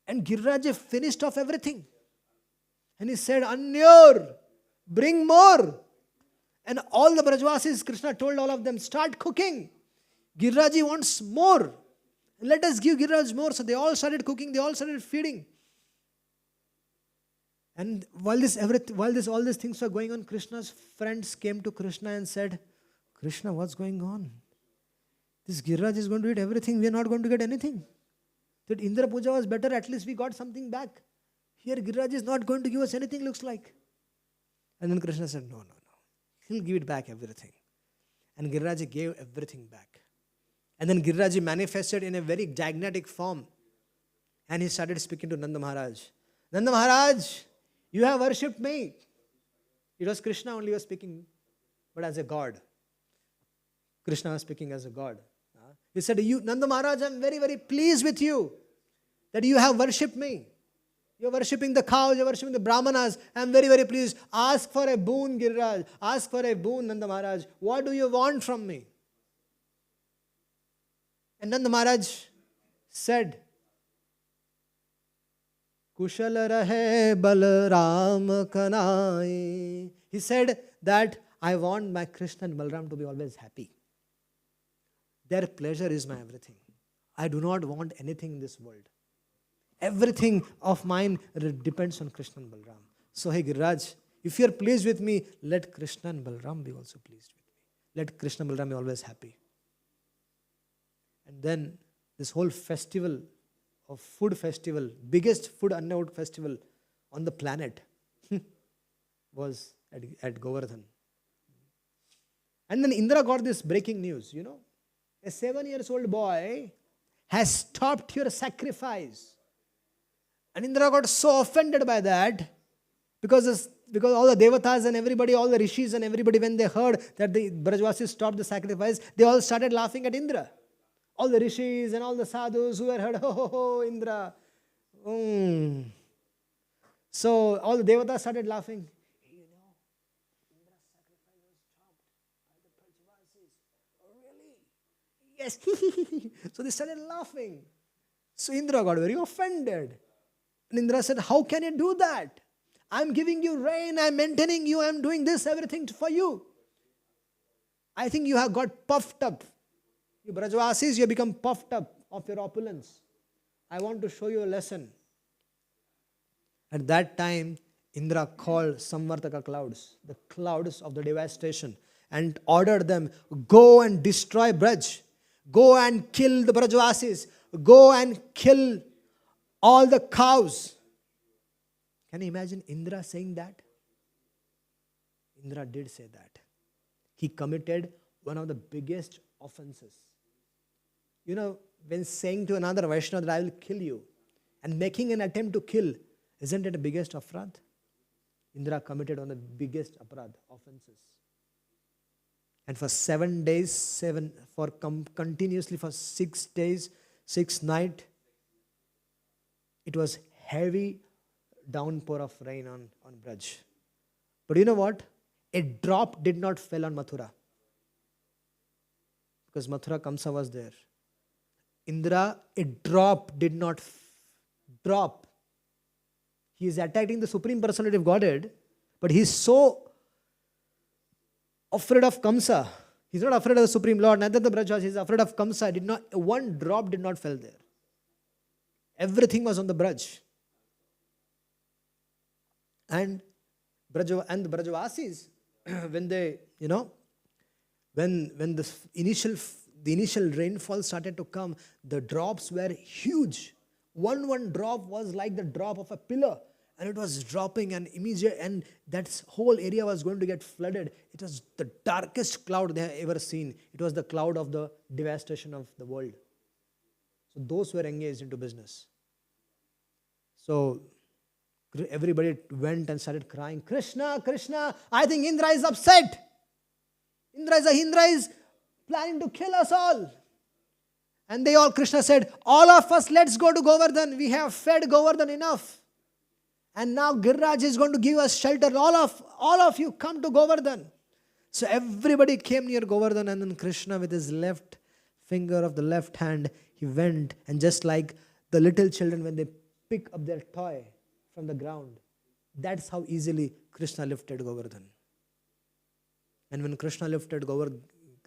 Giriraj finished off everything. And he said, Anyor, bring more. And all the Brajvasis, Krishna told all of them, start cooking. Giriraji wants more. Let us give Giriraj more. So they all started cooking, they all started feeding. And while all these things were going on, Krishna's friends came to Krishna and said, Krishna, what's going on? This Giriraj is going to eat everything, we are not going to get anything. That Indra Puja was better, at least we got something back. Here Giriraj is not going to give us anything, looks like. And then Krishna said, no. He'll give it back everything. And Giriraj gave everything back. And then Giriraj manifested in a very gigantic form. And he started speaking to Nanda Maharaj. Nanda Maharaj, you have worshipped me. It was Krishna only was speaking, but as a god. Krishna was speaking as a god. He said, Nanda Maharaj, I am very, very pleased with you that you have worshipped me. You are worshipping the cows, you are worshipping the Brahmanas. I am very, very pleased. Ask for a boon, Giriraj. Ask for a boon, Nanda Maharaj. What do you want from me? And Nanda Maharaj said, Kushal rahe Balram kanai. He said that I want my Krishna and Balram to be always happy. Their pleasure is my everything. I do not want anything in this world. Everything of mine depends on Krishna and Balram. So hey Giriraj, if you are pleased with me, let Krishna and Balram be also pleased with me. Let Krishna and Balram be always happy. And then this whole festival of food festival, biggest food unknown festival on the planet was at Govardhan. And then Indra got this breaking news, A 7-year-old boy has stopped your sacrifice. And Indra got so offended by that because Because all the devatas and everybody, all the rishis and everybody, when they heard that the Brajavasis stopped the sacrifice, they all started laughing at Indra. All the rishis and all the sadhus who had heard, ho, ho, ho, Indra. So all the devatas started laughing. You know, Indra's sacrifice was stopped by the Brajavasis. Oh, really? Yes. So they started laughing. So Indra got very offended. And Indra said, how can you do that? I'm giving you rain, I'm maintaining you, I'm doing this, everything for you. I think you have got puffed up. You Brajavasis, you have become puffed up of your opulence. I want to show you a lesson. At that time, Indra called Samvartaka clouds, the clouds of the devastation, and ordered them, go and destroy Braj. Go and kill the Brajavasis. Go and kill all the cows. Can you imagine Indra saying that? Indra did say that. He committed one of the biggest offenses. You know, when saying to another Vaishnava that I will kill you, and making an attempt to kill, isn't it the biggest aparadh? Indra committed one of the biggest aparadh offenses. And for 7 days, continuously for 6 days, 6 nights, it was heavy downpour of rain on Braj. But you know what? A drop did not fall on Mathura. Because Mathura Kamsa was there. Indra, a drop did not drop. He is attacking the Supreme Personality of Godhead, but he is so afraid of Kamsa. He is not afraid of the Supreme Lord, neither the Brajavasis. He is afraid of Kamsa. One drop did not fall there. Everything was on the Braj. And the Brajavasis, when they, when the initial rainfall started to come, the drops were huge. One drop was like the drop of a pillar, and it was dropping, and that whole area was going to get flooded. It was the darkest cloud they have ever seen. It was the cloud of the devastation of the world. So those were engaged into business. So everybody went and started crying, Krishna, Krishna, I think Indra is upset. Indra is planning to kill us all. And Krishna said, all of us, let's go to Govardhan. We have fed Govardhan enough. And now Giriraj is going to give us shelter. All of you come to Govardhan. So everybody came near Govardhan, and then Krishna with his left finger of the left hand, he went, and just like the little children when they pick up their toy from the ground, that's how easily Krishna lifted Govardhan. And when Krishna lifted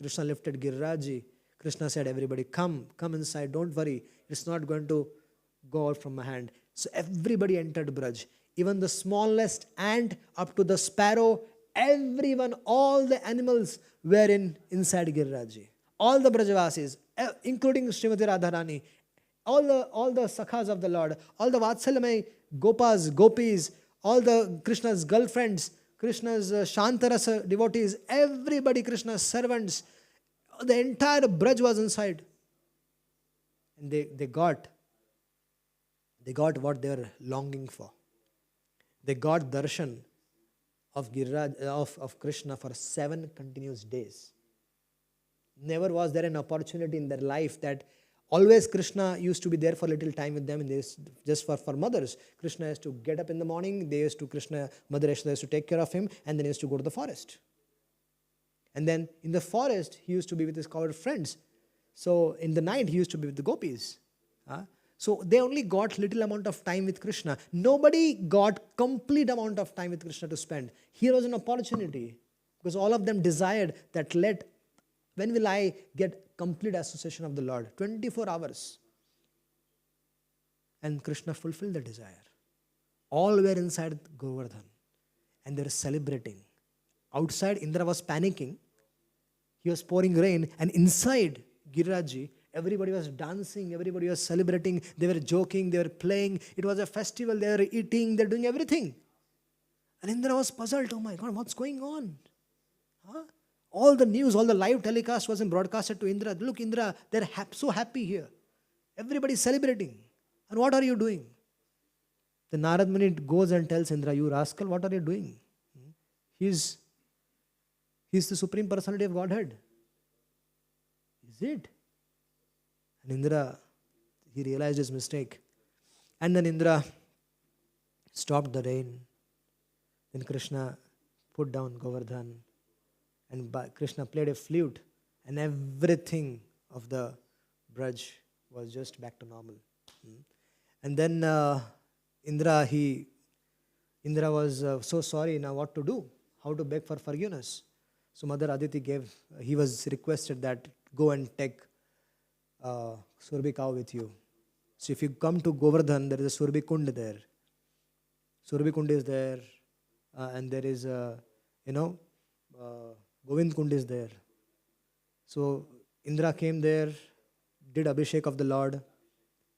Giriraj, Krishna said, everybody come inside, don't worry, it's not going to go out from my hand. So everybody entered Braj. Even the smallest ant up to the sparrow, everyone, all the animals were inside Giriraj. All the Brajavasis, including Srimati Radharani, all the sakhas of the Lord, all the Vatsalamai Gopas, Gopis, all the Krishna's girlfriends, Krishna's Shantarasa devotees, everybody, Krishna's servants, the entire Braj was inside. And they got what they were longing for. They got darshan of Giriraj, of Krishna for 7 continuous days. Never was there an opportunity in their life that always Krishna used to be there for a little time with them, and just for mothers. Krishna used to get up in the morning, Mother Yashoda used to take care of him, and then he used to go to the forest. And then in the forest, he used to be with his cowherd friends. So in the night, he used to be with the gopis. So they only got little amount of time with Krishna. Nobody got complete amount of time with Krishna to spend. Here was an opportunity, because all of them desired that when will I get complete association of the Lord? 24 hours. And Krishna fulfilled the desire. All were inside Govardhan, and they were celebrating. Outside, Indra was panicking. He was pouring rain, and inside Giriraj, everybody was dancing, everybody was celebrating, they were joking, they were playing. It was a festival, they were eating, they were doing everything. And Indra was puzzled, oh my God, what's going on? All the news, all the live telecast wasn't broadcasted to Indra. Look, Indra, they're so happy here. Everybody's celebrating. And what are you doing? The Narad Muni goes and tells Indra, you rascal, what are you doing? He's the Supreme Personality of Godhead. Is it? And Indra, he realized his mistake. And then Indra stopped the rain. Then Krishna put down Govardhan. And Krishna played a flute. And everything of the Braj was just back to normal. And then Indra was so sorry now what to do, how to beg for forgiveness. So Mother Aditi he was requested that go and take Surbi cow with you. So if you come to Govardhan, there is a Surbi Kund there. Surbi Kund is there, and there is Govind Kund is there. So Indra came there, did Abhishek of the Lord,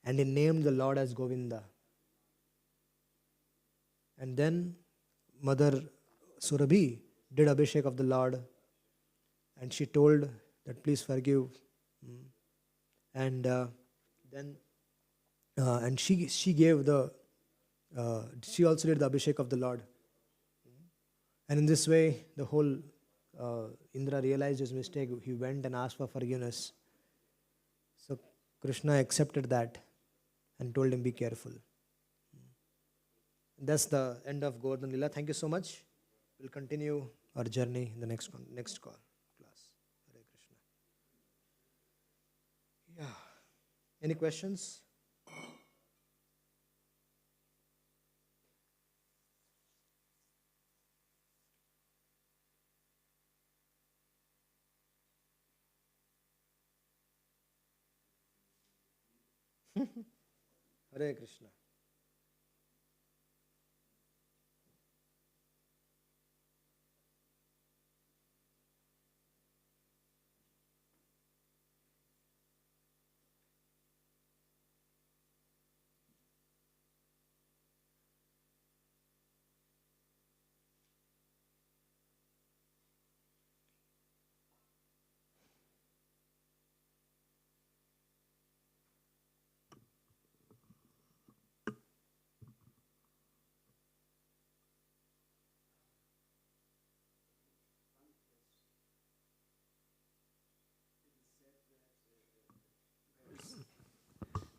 and he named the Lord as Govinda. And then Mother Surabhi did Abhishek of the Lord, and she told that please forgive. And then she gave she also did the Abhishek of the Lord. And in this way, the whole Indra realized his mistake. He went and asked for forgiveness. So Krishna accepted that and told him, be careful. That's the end of Govardhan Lila. Thank you so much. We'll continue our journey in the next class. Hare Krishna. Yeah. Any questions? Hare Krishna.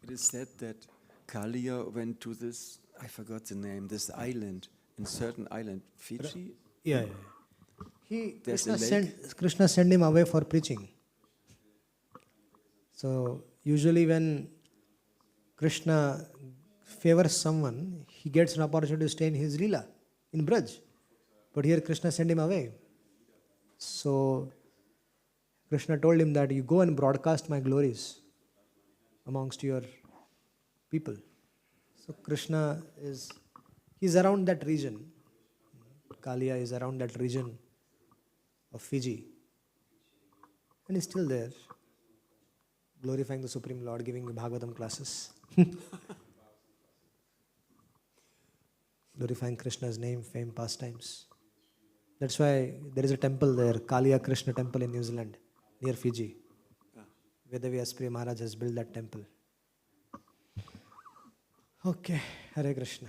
It is said that Kalia went to this, I forgot the name, this island, in certain island, Fiji? Yeah. There's a lake. Krishna sent him away for preaching. So usually when Krishna favors someone, he gets an opportunity to stay in his Leela, in Braj. But here Krishna sent him away. So Krishna told him that you go and broadcast my glories amongst your people. So Krishna he's around that region. Kalia is around that region of Fiji. And he's still there, glorifying the Supreme Lord, giving Bhagavatam classes. Glorifying Krishna's name, fame, pastimes. That's why there is a temple there, Kalia Krishna Temple in New Zealand, near Fiji. Vedavyas Maharaj has built that temple. Okay, Hare Krishna.